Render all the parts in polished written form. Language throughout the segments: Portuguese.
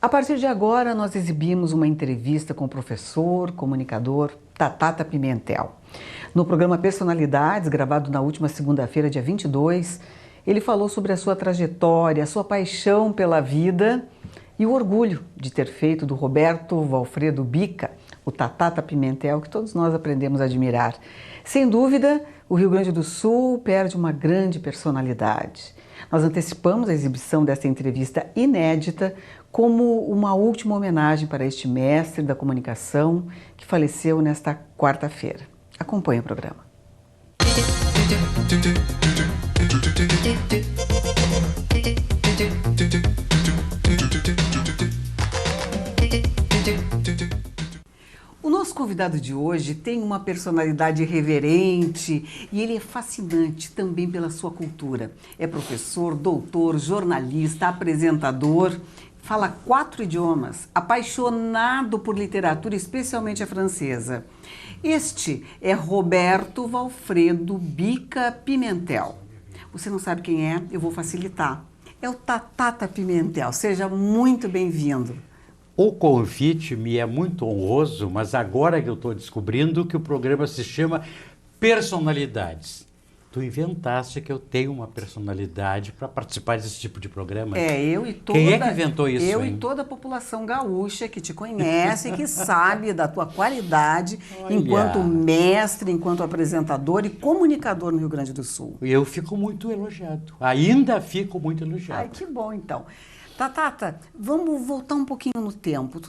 A partir de agora, nós exibimos uma entrevista com o professor, comunicador Tatata Pimentel. No programa Personalidades, gravado na última segunda-feira, dia 22, ele falou sobre a sua trajetória, a sua paixão pela vida e o orgulho de ter feito do Roberto Valfredo Bica, o Tatata Pimentel, que todos nós aprendemos a admirar. Sem dúvida, o Rio Grande do Sul perde uma grande personalidade. Nós antecipamos a exibição desta entrevista inédita como uma última homenagem para este mestre da comunicação que faleceu nesta quarta-feira. Acompanhe o programa. O nosso convidado de hoje tem uma personalidade irreverente e ele é fascinante também pela sua cultura. É professor, doutor, jornalista, apresentador, fala 4 idiomas, apaixonado por literatura, especialmente a francesa. Este é Roberto Valfredo Bica Pimentel. Você não sabe quem é? Eu vou facilitar. É o Tatata Pimentel. Seja muito bem-vindo. O convite me é muito honroso, mas agora que eu estou descobrindo que o programa se chama Personalidades. Tu inventaste que eu tenho uma personalidade para participar desse tipo de programa. Quem é que inventou isso? E toda a população gaúcha que te conhece e que sabe da tua qualidade enquanto mestre, enquanto apresentador e comunicador no Rio Grande do Sul. Eu fico muito elogiado. Ainda fico muito elogiado. Ai, que bom então. Tatata, vamos voltar um pouquinho no tempo.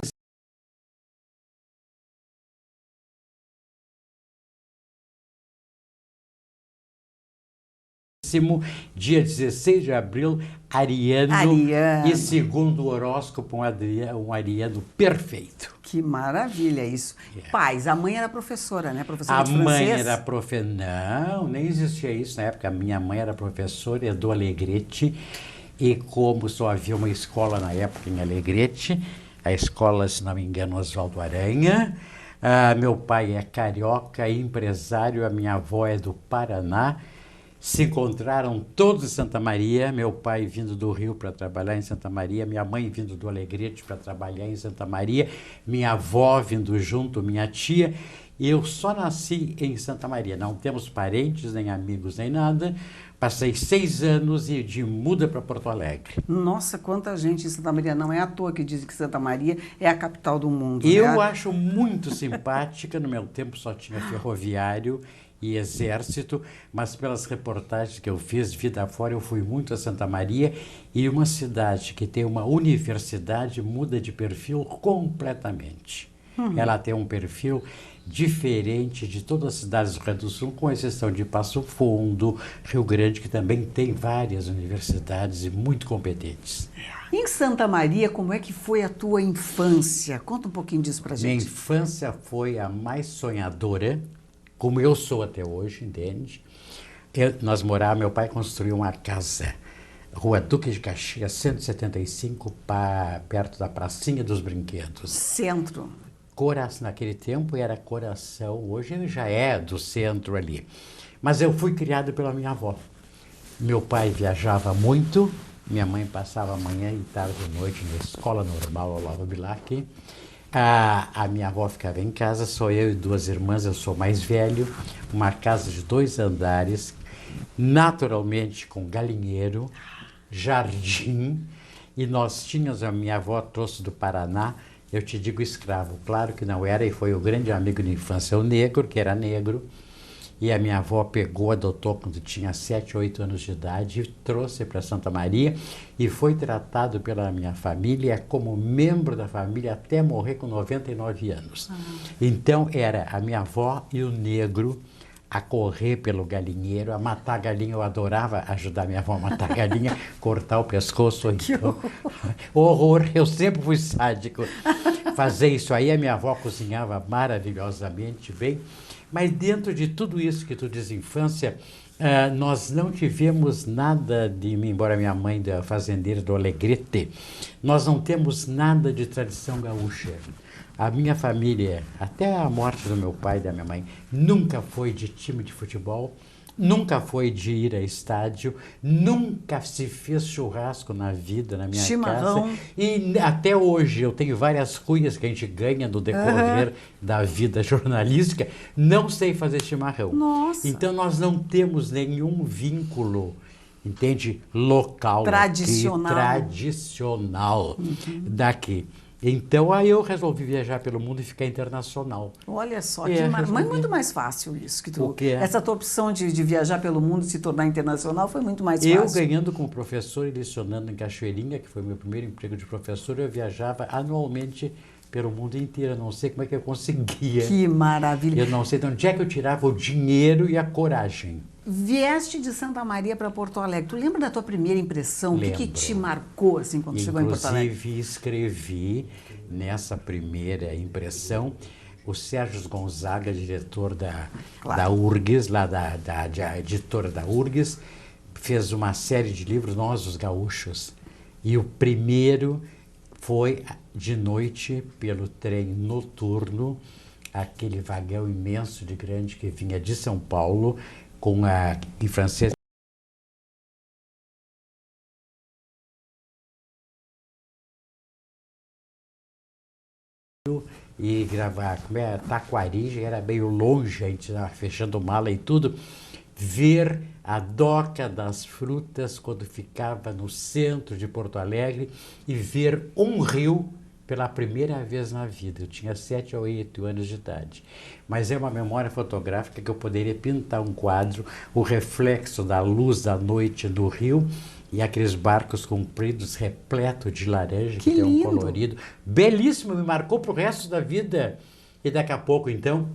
Dia 16 de abril, ariano. E segundo o horóscopo, um ariano perfeito. Que maravilha isso. Pais, a mãe era professora, né? Professora de francês? A mãe era professora. Não, nem existia isso na época. A minha mãe era professora do Alegrete. E como só havia uma escola na época em Alegrete, a escola, se não me engano, Oswaldo Aranha. Meu pai é carioca, empresário, a minha avó é do Paraná. Se encontraram todos em Santa Maria, meu pai vindo do Rio para trabalhar em Santa Maria, minha mãe vindo do Alegrete para trabalhar em Santa Maria, minha avó vindo junto, minha tia. Eu só nasci em Santa Maria, não temos parentes, nem amigos, nem nada. Passei 6 anos e de muda para Porto Alegre. Nossa, quanta gente em Santa Maria. Não é à toa que dizem que Santa Maria é a capital do mundo. Eu acho muito simpática. No meu tempo só tinha ferroviário e exército, mas pelas reportagens que eu fiz vida fora, eu fui muito a Santa Maria, e uma cidade que tem uma universidade muda de perfil completamente. Ela tem um perfil diferente de todas as cidades do Rio Grande do Sul, com exceção de Passo Fundo, Rio Grande, que também tem várias universidades e muito competentes. Em Santa Maria, como é que foi a tua infância? Conta um pouquinho disso pra gente. Minha infância foi a mais sonhadora, como eu sou até hoje, entende? Meu pai construiu uma casa, Rua Duque de Caxias, 175, perto da Pracinha dos Brinquedos. Centro. Naquele tempo era Coração, hoje já é do centro ali. Mas eu fui criado pela minha avó. Meu pai viajava muito, minha mãe passava manhã e tarde e noite na escola normal Olavo Bilac. A minha avó ficava em casa, sou eu e 2 irmãs, eu sou mais velho, uma casa de 2 andares, naturalmente com galinheiro, jardim, e nós tínhamos, a minha avó trouxe do Paraná, eu te digo escravo, claro que não era, e foi o grande amigo de infância, o negro, que era negro, e a minha avó pegou, adotou quando tinha 7, 8 anos de idade, e trouxe para Santa Maria, e foi tratado pela minha família como membro da família até morrer com 99 anos. Então era a minha avó e o negro a correr pelo galinheiro, a matar a galinha. Eu adorava ajudar minha avó a matar a galinha, cortar o pescoço. Então, horror, eu sempre fui sádico. Fazer isso aí, a minha avó cozinhava maravilhosamente bem. Mas dentro de tudo isso que tu diz, infância, nós não tivemos nada de mim, embora minha mãe da fazendeira do Alegrete, nós não temos nada de tradição gaúcha. A minha família, até a morte do meu pai e da minha mãe, nunca foi de time de futebol. Nunca foi de ir a estádio, nunca se fez churrasco na vida, na minha Chimarrão. casa. E até hoje eu tenho várias ruínas que a gente ganha no decorrer da vida jornalística, não sei fazer chimarrão. Nossa. Então nós não temos nenhum vínculo, entende, local, Tradicional. aqui, tradicional daqui. Então aí eu resolvi viajar pelo mundo e ficar internacional. Olha só, resolvi. mas muito mais fácil isso. O quê? Essa tua opção de viajar pelo mundo e se tornar internacional foi muito mais Eu fácil. ganhando como professor e lecionando em Cachoeirinha, que foi meu primeiro emprego de professor, eu viajava anualmente pelo mundo inteiro. Eu não sei como é que eu conseguia. Que maravilha. Eu não sei de onde é que eu tirava o dinheiro e a coragem. Vieste de Santa Maria para Porto Alegre. Tu lembra da tua primeira impressão? O que Lembro. te marcou assim quando chegou em Porto Alegre? Inclusive, escrevi nessa primeira impressão o Sérgio Gonzaga, diretor da URGS, lá da editora da URGS, fez uma série de livros, Nós os Gaúchos. E o primeiro foi de noite, pelo trem noturno, aquele vagão imenso de grande que vinha de São Paulo, em francês, e gravar, Taquari, já era meio longe, a gente estava fechando mala e tudo, ver a Doca das Frutas quando ficava no centro de Porto Alegre e ver um rio pela primeira vez na vida. Eu tinha 7 ou 8 anos de idade. Mas é uma memória fotográfica que eu poderia pintar um quadro, o reflexo da luz da noite no rio e aqueles barcos compridos repletos de laranja, que tem um colorido belíssimo, me marcou para o resto da vida. E daqui a pouco, então,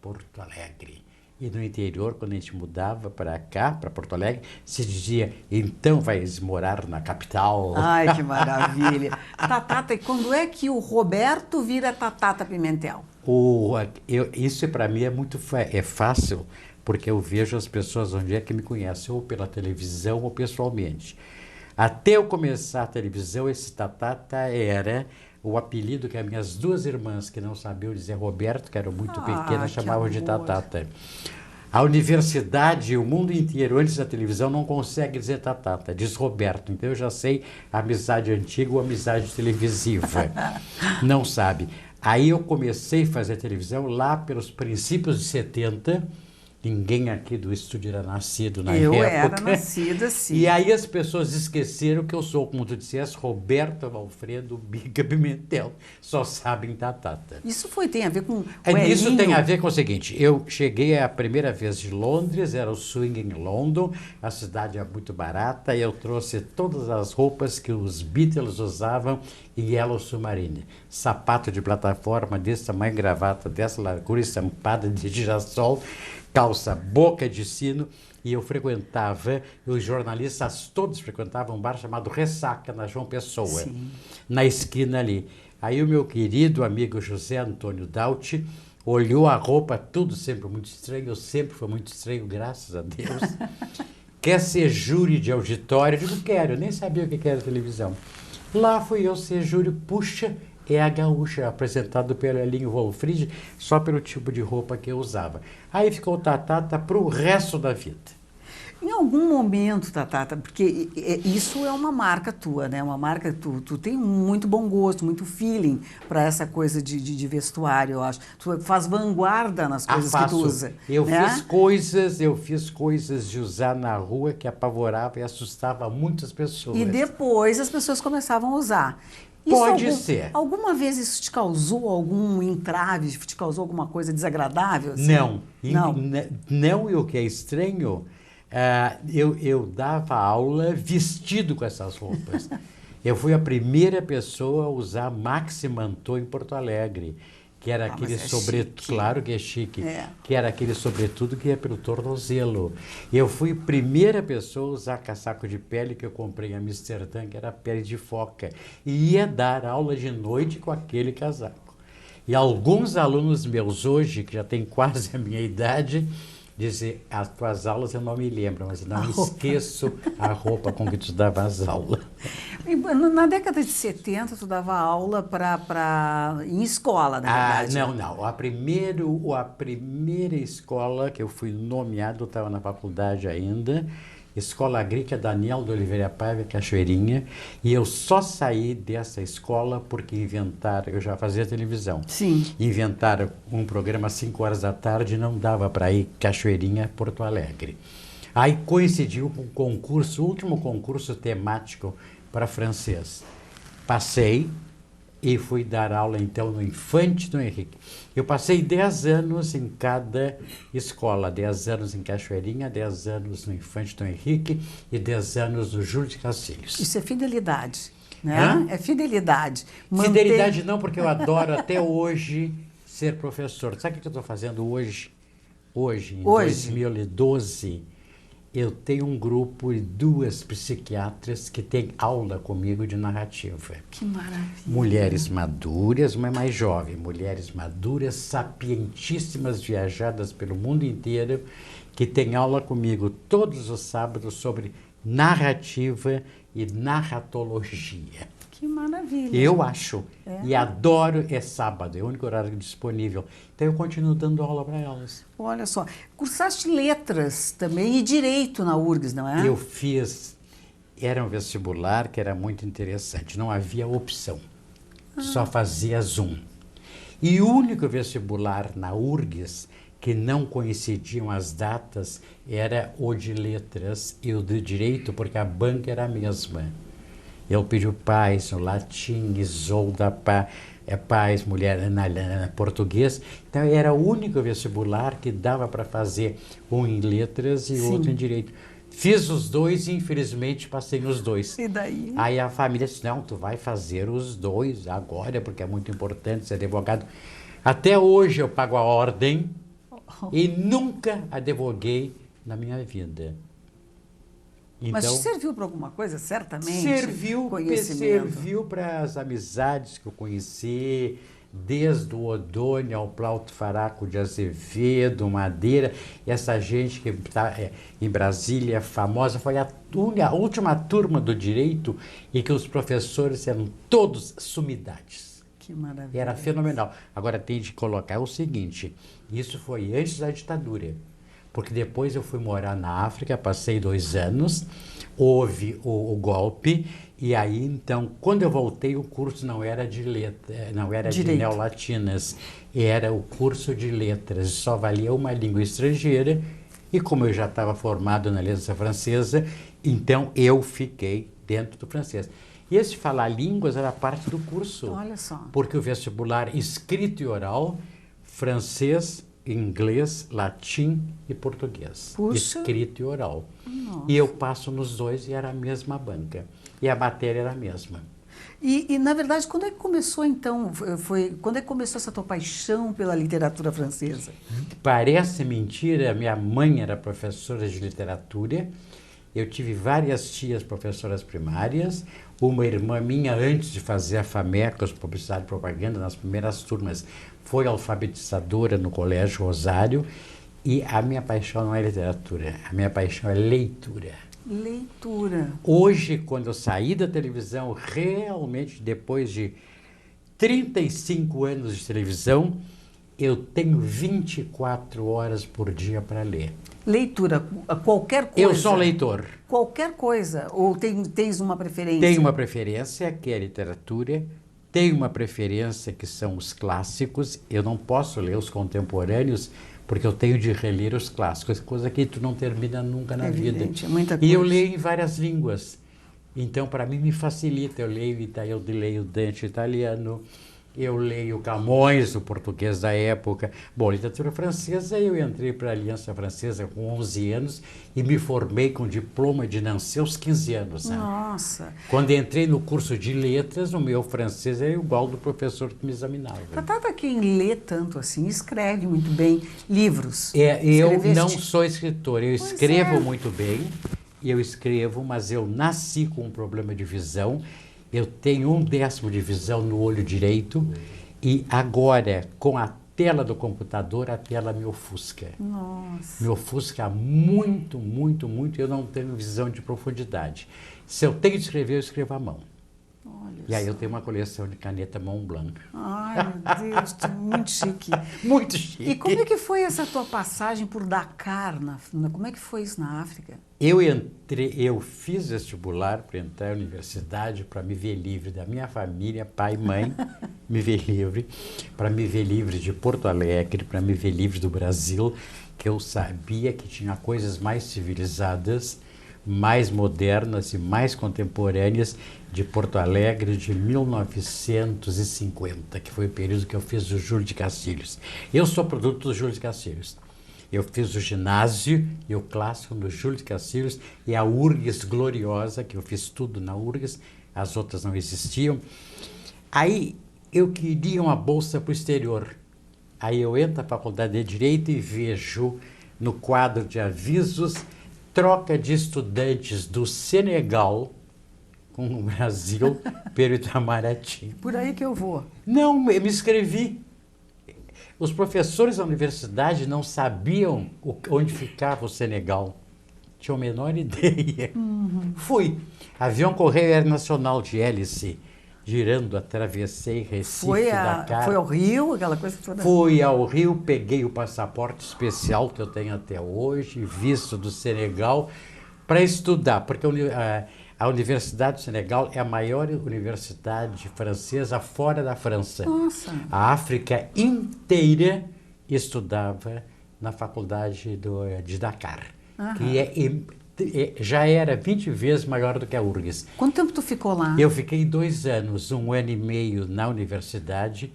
Porto Alegre. E no interior, quando a gente mudava para cá, para Porto Alegre, se dizia, então vais morar na capital. Ai, que maravilha. Tatata, e quando é que o Roberto vira Tatata Pimentel? Isso para mim é muito fácil, porque eu vejo as pessoas onde é que me conhecem, ou pela televisão ou pessoalmente. Até eu começar a televisão, esse Tatata era o apelido que as minhas 2 irmãs, que não sabiam dizer Roberto, que eram muito pequenas, chamavam de Tatata. A universidade, o mundo inteiro, antes da televisão, não consegue dizer Tatata, diz Roberto. Então eu já sei a amizade antiga ou amizade televisiva. Não sabe. Aí eu comecei a fazer televisão lá pelos princípios de 70. Ninguém aqui do estúdio era nascido na época. Eu era nascida, sim. E aí as pessoas esqueceram que eu sou, como tu disseste, Roberto Alfredo Biga Pimentel. Só sabem Tatata. Isso tem a ver com Isso tem a ver com o seguinte, eu cheguei a primeira vez de Londres, era o Swing in London, a cidade é muito barata, e eu trouxe todas as roupas que os Beatles usavam em Yellow Submarine. Sapato de plataforma desse tamanho, gravata dessa largura, estampada de girassol, calça boca de sino, e eu frequentava, os jornalistas todos frequentavam um bar chamado Ressaca, na João Pessoa, na esquina ali. Aí o meu querido amigo José Antônio Dauti olhou a roupa, tudo sempre muito estranho, eu sempre fui muito estranho, graças a Deus. Quer ser júri de auditório? Eu digo, quero, eu nem sabia o que era televisão. Lá fui eu ser júri, puxa, é a Gaúcha, apresentado pelo Elinho Wolfried, só pelo tipo de roupa que eu usava. Aí ficou o Tatata para o resto da vida. Em algum momento, Tatata, porque isso é uma marca tua, né? Uma marca, tu tem muito bom gosto, muito feeling para essa coisa de vestuário, eu acho. Tu faz vanguarda nas coisas que tu usa. Eu fiz coisas de usar na rua que apavorava e assustava muitas pessoas. E depois as pessoas começavam a usar. Pode ser. Alguma vez isso te causou algum entrave, te causou alguma coisa desagradável? Assim? Não. Não, e o que é estranho, eu dava aula vestido com essas roupas. Eu fui a primeira pessoa a usar Maxi Mantô em Porto Alegre, que era aquele sobretudo, claro que é chique, que era aquele sobretudo que ia pelo tornozelo. Eu fui a primeira pessoa a usar casaco de pele que eu comprei em Amsterdã, que era pele de foca, e ia dar aula de noite com aquele casaco. E alguns alunos meus hoje, que já têm quase a minha idade, dizem, as tuas aulas eu não me lembro, mas não esqueço a roupa com que tu dava as aulas. E na década de 70, tu dava aula em escola, na verdade. Não. A primeira escola que eu fui nomeado, estava na faculdade ainda, Escola Agrícola Daniel de Oliveira Paiva, Cachoeirinha, e eu só saí dessa escola porque inventaram, eu já fazia televisão. Sim. Inventaram um programa às 5 horas da tarde e não dava para ir Cachoeirinha, Porto Alegre. Aí coincidiu com o concurso, o último concurso temático para francês. Passei e fui dar aula então no Infante do Henrique. Eu passei 10 anos em cada escola, 10 anos em Cachoeirinha, 10 anos no Infante do Henrique e 10 anos no Júlio de Castilhos. Isso é fidelidade, né? Hã? É fidelidade. Fidelidade não, porque eu adoro até hoje ser professor. Sabe o que eu estou fazendo hoje? Em 2012, eu tenho um grupo de 2 psiquiatras que têm aula comigo de narrativa. Que maravilha. Mulheres maduras, uma mais jovem, mulheres maduras, sapientíssimas, viajadas pelo mundo inteiro, que têm aula comigo todos os sábados sobre narrativa e narratologia. Que maravilha. Eu acho. E adoro, é sábado, é o único horário disponível. Então eu continuo dando aula para elas. Olha só, cursaste letras também e direito na URGS, não é? Eu fiz, era um vestibular que era muito interessante, não havia opção, só fazia Zoom. E o único vestibular na URGS que não coincidiam as datas era o de letras e o de direito, porque a banca era a mesma. Eu pedi o paz, no latim, Isolda, paz, mulher, na português. Então, era o único vestibular que dava para fazer um em letras e outro em direito. Fiz os dois e, infelizmente, passei nos dois. E daí? Aí a família disse, não, tu vai fazer os dois agora, porque é muito importante ser advogado. Até hoje eu pago a ordem e nunca advoguei na minha vida. Então, mas serviu para alguma coisa, certamente? Serviu para as amizades que eu conheci, desde o Odônio ao Plauto Faraco de Azevedo, Madeira, essa gente que está em Brasília, famosa, foi a última turma do direito e que os professores eram todos sumidades. Que maravilha. Era fenomenal. Agora tem de colocar o seguinte, isso foi antes da ditadura. Porque depois eu fui morar na África, passei 2 anos, houve o golpe, e aí então, quando eu voltei, o curso não era de letras, não era de neolatinas, era o curso de letras, só valia uma língua estrangeira, e como eu já estava formado na língua francesa, então eu fiquei dentro do francês. E esse falar línguas era parte do curso. Olha só. Porque o vestibular escrito e oral, francês, inglês, latim e português. Puxa. Escrito e oral. Nossa. E eu passo nos dois e era a mesma banca. E a matéria era a mesma. E na verdade, quando é que começou então, quando é que começou essa tua paixão pela literatura francesa? Parece mentira, minha mãe era professora de literatura, eu tive várias tias professoras primárias, uma irmã minha, antes de fazer a FAMECOS, Publicidade e Propaganda, nas primeiras turmas, foi alfabetizadora no Colégio Rosário, e a minha paixão não é literatura, a minha paixão é leitura. Leitura. Hoje, quando eu saí da televisão, realmente, depois de 35 anos de televisão, eu tenho 24 horas por dia para ler. Leitura, qualquer coisa? Eu sou leitor. Qualquer coisa? Ou tens uma preferência? Tenho uma preferência, que é a literatura. Tenho uma preferência, que são os clássicos. Eu não posso ler os contemporâneos, porque eu tenho de reler os clássicos, coisa que tu não termina nunca na vida. É muita coisa. E eu leio em várias línguas. Então, para mim, me facilita. Eu leio Dante italiano, eu leio Camões, o português da época. Bom, literatura francesa, eu entrei para a Aliança Francesa com 11 anos e me formei com diploma de Nancy aos 15 anos. Né? Nossa! Quando entrei no curso de letras, o meu francês é igual do professor que me examinava. Tatá, quem lê tanto assim, escreve muito bem livros. Eu não sou escritor, eu escrevo muito bem, mas eu nasci com um problema de visão. Eu tenho 1/10 de visão no olho direito e agora, com a tela do computador, a tela me ofusca. Nossa. Me ofusca muito, muito, muito, e eu não tenho visão de profundidade. Se eu tenho de escrever, eu escrevo à mão. E aí eu tenho uma coleção de caneta Montblanc. Ai, meu Deus, muito chique. Muito chique. E como é que foi essa tua passagem por Dakar? Como é que foi isso na África? Eu fiz vestibular para entrar na universidade para me ver livre da minha família, pai e mãe, me ver livre, para me ver livre de Porto Alegre, para me ver livre do Brasil, que eu sabia que tinha coisas mais civilizadas, mais modernas e mais contemporâneas de Porto Alegre de 1950, que foi o período que eu fiz o Júlio de Castilhos. Eu sou produto do Júlio de Castilhos. Eu fiz o ginásio e o clássico no Júlio de Castilhos e a URGS gloriosa, que eu fiz tudo na URGS, as outras não existiam. Aí eu queria uma bolsa para o exterior. Aí eu entro na faculdade de Direito e vejo no quadro de avisos troca de estudantes do Senegal com o Brasil pelo Itamaraty. Por aí que eu vou. Não, eu me inscrevi. Os professores da universidade não sabiam onde ficava o Senegal. Tinham a menor ideia. Fui. Avião Correio Aéreo Nacional de hélice, girando, atravessei Recife, Dakar. Foi ao Rio, aquela coisa toda? Fui ao Rio, peguei o passaporte especial que eu tenho até hoje, visto do Senegal, para estudar, porque a Universidade do Senegal é a maior universidade francesa fora da França. Nossa! A África inteira estudava na faculdade de Dakar, que já era 20 vezes maior do que a URGS. Quanto tempo tu ficou lá? Eu fiquei 2 anos, 1 ano e meio na universidade,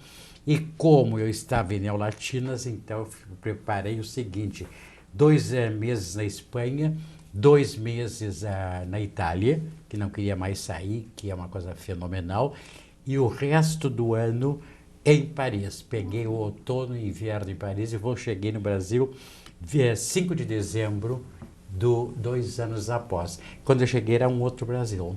e como eu estava em Neolatinas, então eu preparei o seguinte, 2 meses na Espanha, 2 meses na Itália, que não queria mais sair, que é uma coisa fenomenal, e o resto do ano em Paris. Peguei o outono e inverno em Paris e cheguei no Brasil 5 de dezembro, 2 anos após. Quando eu cheguei era um outro Brasil.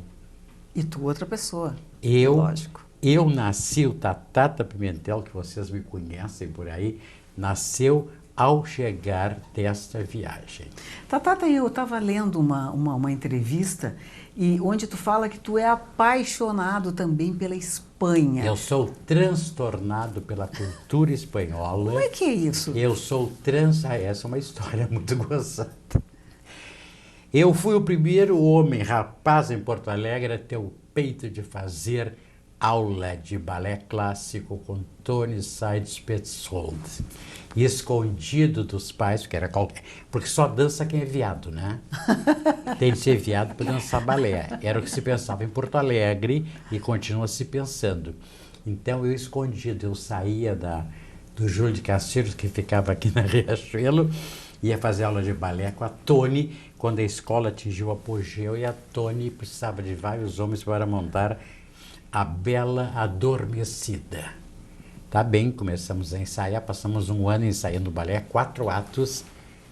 E tu outra pessoa, lógico. Eu nasci, o Tatata Pimentel, que vocês me conhecem por aí, nasceu ao chegar desta viagem. Tatata, eu estava lendo uma entrevista e onde tu fala que tu é apaixonado também pela Espanha. Eu sou transtornado pela cultura espanhola. Como é que é isso? Essa é uma história muito gozada. Eu fui o primeiro homem, rapaz em Porto Alegre, a ter o peito de fazer aula de balé clássico com Tony Saides Petzold, escondido dos pais, porque só dança quem é viado, né? Tem de ser viado para dançar balé. Era o que se pensava em Porto Alegre e continua se pensando. Então eu escondido, eu saía do Júlio de Castilhos, que ficava aqui na Riachuelo, ia fazer aula de balé com a Tony, quando a escola atingiu o apogeu, e a Tony precisava de vários homens para montar a Bela Adormecida. Tá bem, começamos a ensaiar, passamos 1 ano ensaiando balé, 4 atos,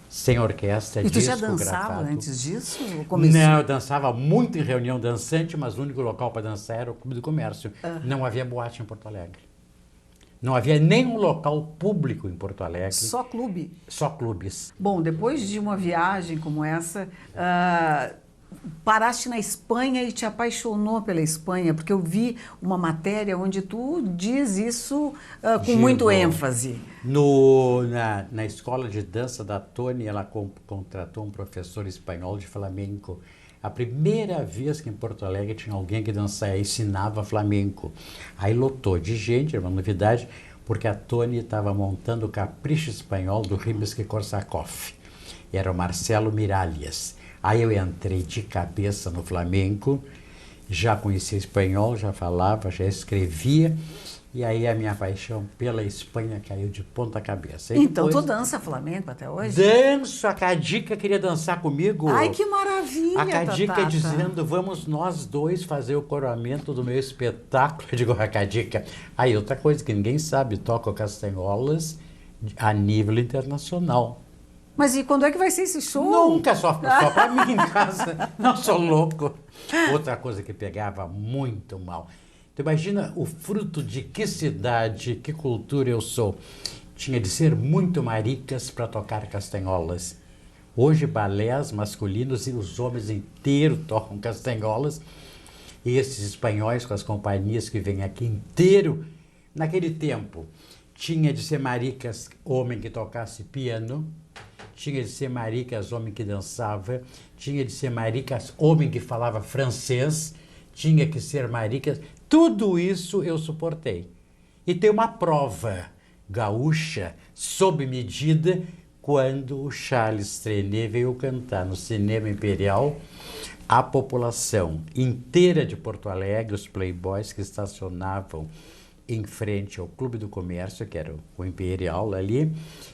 sem orquestra, disco, disco gravado. E tu já dançava antes disso? Não, eu dançava muito em reunião dançante, mas o único local para dançar era o Clube do Comércio. Não havia boate em Porto Alegre. Não havia nenhum local público em Porto Alegre. Só clube? Só clubes. Bom, depois de uma viagem como essa, paraste na Espanha e te apaixonou pela Espanha, porque eu vi uma matéria onde tu diz isso com muito ênfase. Na escola de dança da Tony, ela contratou um professor espanhol de flamenco. A primeira vez que em Porto Alegre tinha alguém que dançava, ensinava flamenco. Aí lotou de gente, era uma novidade, porque a Tony estava montando o Capricho Espanhol do Rimsky-Korsakov. Era o Marcelo Miralles. Aí eu entrei de cabeça no flamenco, já conhecia espanhol, já falava, já escrevia, e aí a minha paixão pela Espanha caiu de ponta cabeça. E então depois, tu dança flamenco até hoje? Danço, a Cadica queria dançar comigo. Ai, que maravilha, A Cadica Tatata. dizendo, vamos nós dois fazer o coroamento do meu espetáculo. Eu digo, a Cadica. Aí outra coisa que ninguém sabe, toco castanholas a nível internacional. Mas e quando é que vai ser esse show? Nunca, só para mim em casa. Não sou louco. Outra coisa que pegava muito mal. Então, imagina o fruto de que cidade, que cultura eu sou. Tinha de ser muito maricas para tocar castanholas. Hoje, balés masculinos e os homens inteiros tocam castanholas. E esses espanhóis com as companhias que vêm aqui inteiro, naquele tempo, tinha de ser maricas homem que tocasse piano, tinha de ser maricas homem que dançava, tinha de ser maricas homem que falava francês, tinha que ser maricas... Tudo isso eu suportei. E tem uma prova gaúcha, sob medida, quando o Charles Trenet veio cantar no Cinema Imperial, a população inteira de Porto Alegre, os playboys que estacionavam em frente ao Clube do Comércio, que era o Imperial ali,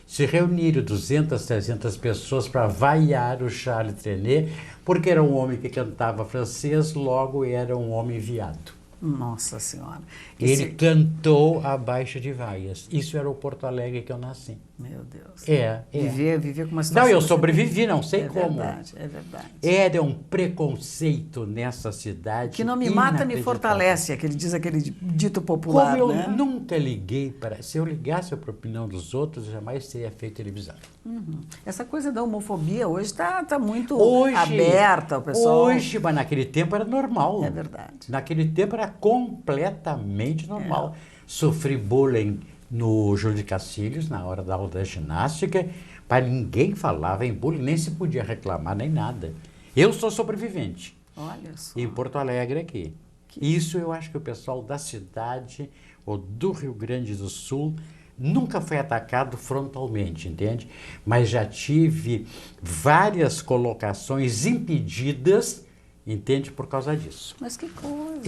se reuniram 200, 300 pessoas para vaiar o Charles Trenet, porque era um homem que cantava francês, logo era um homem viado. Nossa Senhora. Ele cantou a Baixa de Vaias. Isso era o Porto Alegre que eu nasci. Meu Deus. É. Viver com uma situação... Não, eu sobrevivi, não sei como. É verdade. Era um preconceito nessa cidade. Que não me mata me fortalece, diz aquele dito popular, Como eu né? nunca liguei para... Se eu ligasse para a opinião dos outros, eu jamais teria feito televisão. Uhum. Essa coisa da homofobia hoje está muito aberta, o pessoal... Hoje, mas naquele tempo era normal. É verdade. Naquele tempo era completamente normal. Sofri bullying no Júlio de Cacilhos, na hora da aula da ginástica, para ninguém falava em bullying, nem se podia reclamar, nem nada. Eu sou sobrevivente. Olha só. Em Porto Alegre aqui. Isso eu acho que o pessoal da cidade ou do Rio Grande do Sul nunca foi atacado frontalmente, entende? Mas já tive várias colocações impedidas, entende, por causa disso. Mas que coisa.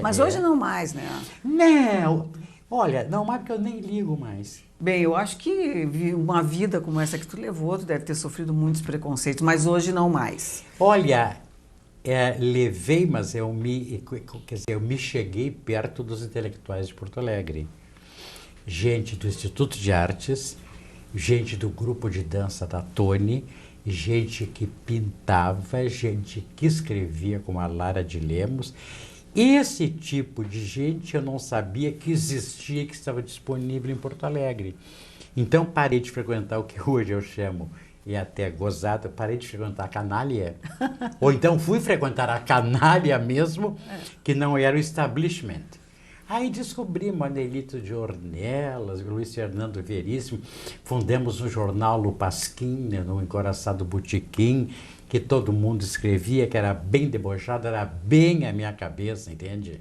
Mas É. hoje não mais, né? Não, olha, não mais porque eu nem ligo mais. Bem, eu acho que uma vida como essa que tu levou, tu deve ter sofrido muitos preconceitos, mas hoje não mais. Olha, levei, mas eu me cheguei perto dos intelectuais de Porto Alegre. Gente do Instituto de Artes, gente do grupo de dança da Tony, gente que pintava, gente que escrevia, como a Lara de Lemos. Esse tipo de gente eu não sabia que existia, que estava disponível em Porto Alegre. Então parei de frequentar o que hoje eu chamo, e até gozado, parei de frequentar a canalha. Ou então fui frequentar a canalha mesmo, que não era o establishment. Aí descobri Manelito de Ornelas, Luiz Fernando Veríssimo, fundamos um jornal Lupasquim, no Encoraçado Botequim, que todo mundo escrevia, que era bem debochado, era bem a minha cabeça, entende?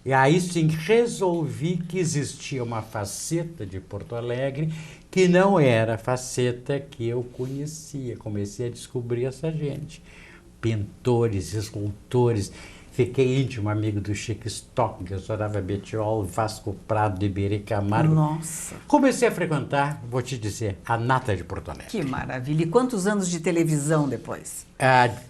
E aí sim resolvi que existia uma faceta de Porto Alegre que não era a faceta que eu conhecia. Comecei a descobrir essa gente, pintores, escultores. Fiquei íntimo amigo do Chico Stock, que eu adorava Betiol, Vasco Prado, Iberê Camargo. Nossa. Comecei a frequentar, vou te dizer, a nata de Porto Alegre. Que maravilha. E quantos anos de televisão depois?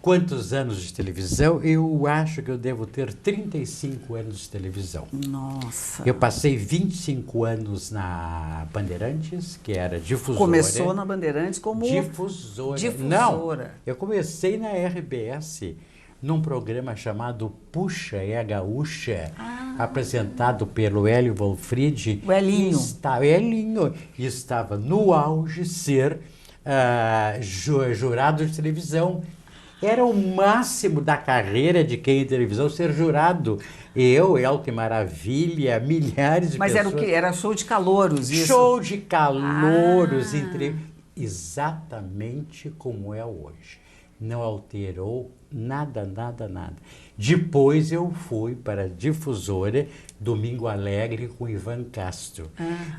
Quantos anos de televisão? Eu acho que eu devo ter 35 anos de televisão. Nossa. Eu passei 25 anos na Bandeirantes, que era difusora. Começou na Bandeirantes como... Difusora. Difusora. Não, eu comecei na RBS, num programa chamado Puxa é a Gaúcha, apresentado pelo Hélio Wolfried. O Helinho. Helinho. E estava no auge ser jurado de televisão. Era o máximo da carreira de quem em televisão ser jurado. Eu, Elke Maravilha, milhares de Mas pessoas. era o quê? Era show de calouros, isso? Show de calouros, exatamente como é hoje. Não alterou nada, nada, nada. Depois eu fui para a Difusora, Domingo Alegre, com Ivan Castro.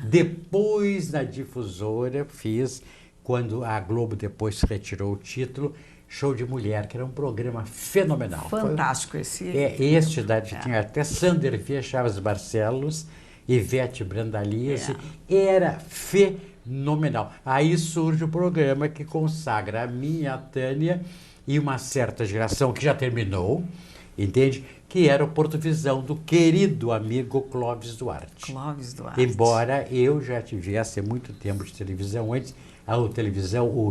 Depois da Difusora fiz, quando a Globo depois retirou o título, Show de Mulher, que era um programa fenomenal. Fantástico esse. Tinha até Sander Via Chaves Barcelos, Ivete Brandalias, era fenomenal. Aí surge o programa que consagra a mim e a Tânia e uma certa geração que já terminou, entende? Que era o Porto Visão do querido amigo Clóvis Duarte. Clóvis Duarte. Embora eu já tivesse muito tempo de televisão antes, a televisão, o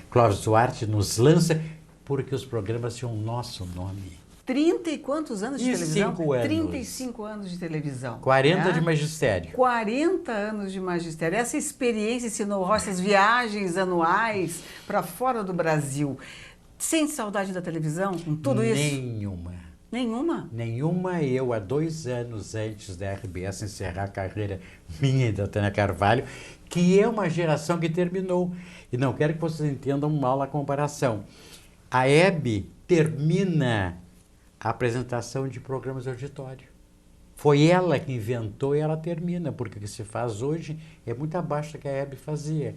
Clóvis Duarte nos lança porque os programas tinham o nosso nome. 30 e quantos anos de televisão? 35 anos. 35 anos de televisão. 40 de magistério. 40 anos de magistério. Essa experiência, esse know-how, essas viagens anuais para fora do Brasil. Sente saudade da televisão com tudo isso? Nenhuma. Nenhuma? Nenhuma. Eu, há 2 anos antes da RBS encerrar a carreira minha e da Tânia Carvalho, que é uma geração que terminou. E não quero que vocês entendam mal a comparação. A Hebe termina a apresentação de programas de auditório. Foi ela que inventou e ela termina, porque o que se faz hoje é muito abaixo do que a Hebe fazia.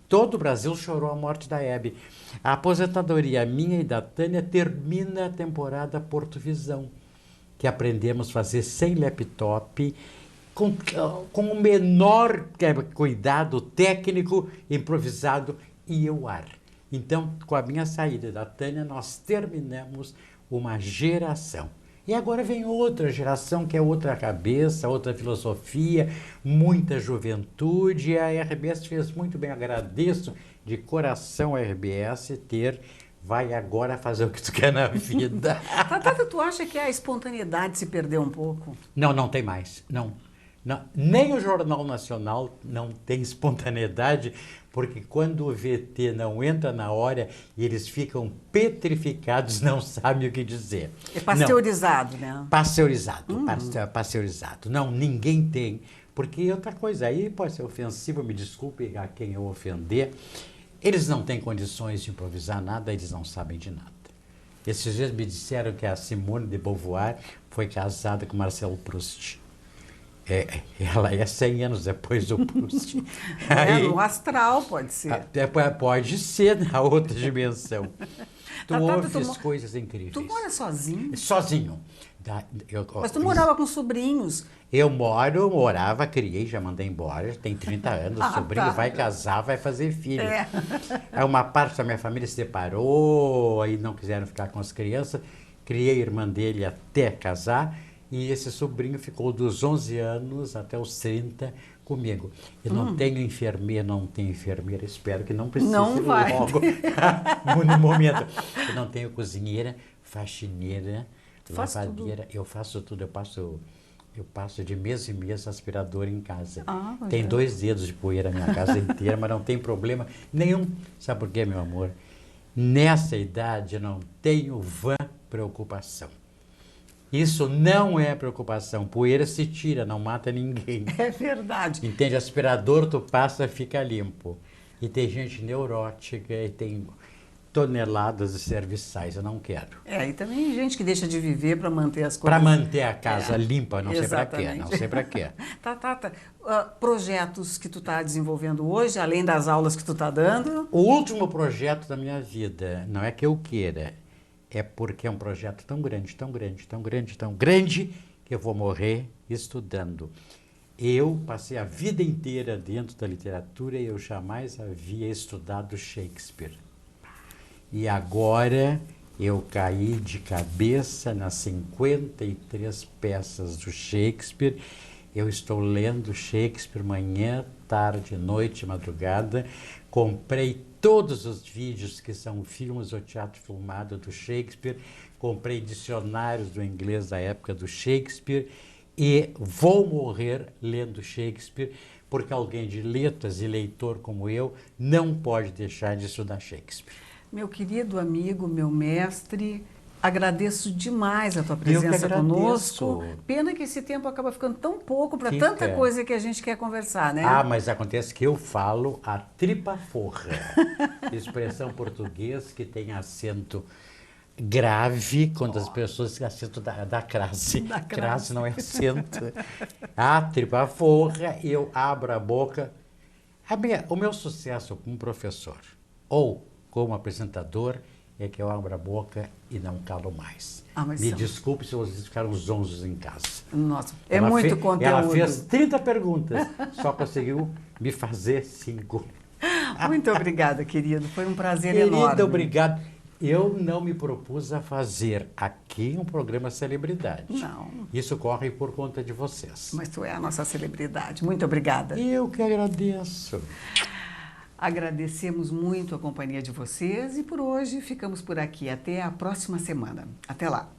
Todo o Brasil chorou a morte da Hebe. A aposentadoria minha e da Tânia termina a temporada Porto Visão, que aprendemos a fazer sem laptop, com o menor cuidado técnico, improvisado e ao ar. Então, com a minha saída da Tânia, nós terminamos uma geração. E agora vem outra geração, que é outra cabeça, outra filosofia, muita juventude. A RBS fez muito bem, agradeço de coração a RBS vai agora fazer o que tu quer na vida. Tata, tu acha que a espontaneidade se perdeu um pouco? Não, não tem mais, não. Não, nem o Jornal Nacional não tem espontaneidade, porque quando o VT não entra na hora e eles ficam petrificados, não sabem o que dizer. É pasteurizado, né? Pasteurizado. Não, ninguém tem. Porque outra coisa, aí pode ser ofensivo, me desculpe a quem eu ofender, eles não têm condições de improvisar nada, eles não sabem de nada. Esses dias me disseram que a Simone de Beauvoir foi casada com Marcel Proust. Ela é 100 anos depois do Proust. No astral, pode ser. Pode ser na outra dimensão. Tu ouves coisas incríveis. Tu mora sozinho? Sozinho. Mas tu morava com sobrinhos. Eu morava, criei, já mandei embora, tem 30 anos, o sobrinho vai casar, vai fazer filho. Aí uma parte da minha família se separou, aí não quiseram ficar com as crianças, criei a irmã dele até casar, e esse sobrinho ficou dos 11 anos até os 30 comigo. Eu não tenho enfermeira, espero que não precise não vai. Logo no momento. Eu não tenho cozinheira, faxineira, lavadeira, eu faço tudo, eu passo de mês em mês aspirador em casa. Tem 2 dedos de poeira na minha casa inteira, mas não tem problema nenhum. Sabe por quê, meu amor? Nessa idade eu não tenho vã preocupação. Isso não é preocupação. Poeira se tira, não mata ninguém. É verdade. Entende? Aspirador, tu passa, fica limpo. E tem gente neurótica e tem toneladas de serviçais, eu não quero. E também gente que deixa de viver para manter as coisas... Para manter a casa limpa, não sei para quê, não sei para quê. Tata, projetos que tu está desenvolvendo hoje, além das aulas que tu está dando? O último projeto da minha vida, não é que eu queira, é porque é um projeto tão grande, tão grande, tão grande, tão grande, que eu vou morrer estudando. Eu passei a vida inteira dentro da literatura e eu jamais havia estudado Shakespeare. E agora eu caí de cabeça nas 53 peças do Shakespeare. Eu estou lendo Shakespeare manhã, tarde, noite, madrugada. Comprei todos os vídeos que são filmes ou teatro filmado do Shakespeare. Comprei dicionários do inglês da época do Shakespeare. E vou morrer lendo Shakespeare, porque alguém de letras e leitor como eu não pode deixar de estudar Shakespeare. Meu querido amigo, meu mestre, agradeço demais a tua presença conosco. Pena que esse tempo acaba ficando tão pouco para tanta coisa que a gente quer conversar, né? Mas acontece que eu falo a tripa forra. Expressão português que tem acento grave quando as pessoas acento da crase. Crase não é acento. A tripa forra, eu abro a boca. O meu sucesso como professor ou como apresentador é que eu abro a boca e não calo mais. Me desculpe se vocês ficaram zonzos em casa. Nossa, muito conteúdo. Ela fez 30 perguntas, só conseguiu me fazer 5. Muito obrigada, querido. Foi um prazer enorme. Querido, obrigado. Eu não me propus a fazer aqui um programa celebridade. Não. Isso corre por conta de vocês. Mas tu é a nossa celebridade. Muito obrigada. Eu que agradeço. Agradecemos muito a companhia de vocês e por hoje ficamos por aqui. Até a próxima semana. Até lá.